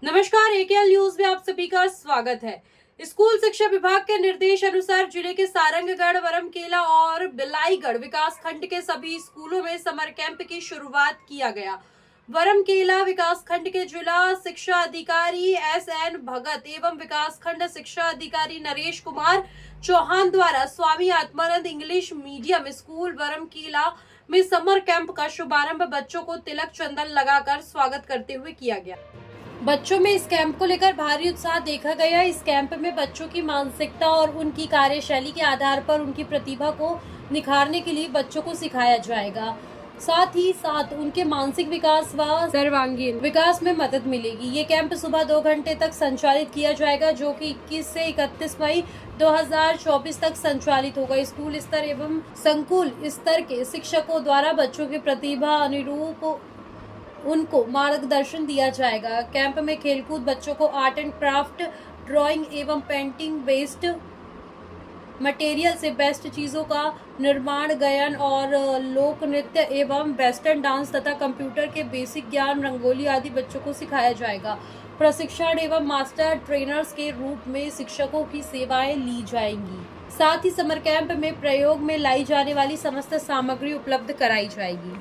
नमस्कार, एकेएल न्यूज में आप सभी का स्वागत है। स्कूल शिक्षा विभाग के निर्देश अनुसार जिले के सारंगगढ़, वरमकेला और बिलाईगढ़ विकास खंड के सभी स्कूलों में समर कैंप की शुरुआत किया गया। वरमकेला विकास खंड के जिला शिक्षा अधिकारी एसएन भगत एवं विकास खंड शिक्षा अधिकारी नरेश कुमार चौहान द्वारा Swami Atmanand English medium school वरमकेला में समर कैंप का शुभारंभ बच्चों को तिलक चंदन लगाकर स्वागत करते हुए किया गया। बच्चों में इस कैंप को लेकर भारी उत्साह देखा गया। इस कैंप में बच्चों की मानसिकता और उनकी कार्यशैली के आधार पर उनकी प्रतिभा को निखारने के लिए बच्चों को सिखाया जाएगा। साथ ही साथ उनके मानसिक विकास व सर्वांगीण विकास में मदद मिलेगी। ये कैंप सुबह 2 घंटे तक संचालित किया जाएगा, जो कि 21 से 31 मई 2024 तक संचालित होगा। स्कूल स्तर एवं संकुल स्तर के शिक्षकों द्वारा बच्चों की प्रतिभा अनुरूप उनको मार्गदर्शन दिया जाएगा। कैंप में खेलकूद, बच्चों को आर्ट एंड क्राफ्ट, ड्राइंग एवं पेंटिंग बेस्ड मटेरियल से बेस्ट चीज़ों का निर्माण, गायन और लोक नृत्य एवं वेस्टर्न डांस तथा कंप्यूटर के बेसिक ज्ञान, रंगोली आदि बच्चों को सिखाया जाएगा। प्रशिक्षण एवं मास्टर ट्रेनर्स के रूप में शिक्षकों की सेवाएं ली जाएंगी। साथ ही समर कैंप में प्रयोग में लाई जाने वाली समस्त सामग्री उपलब्ध कराई जाएगी।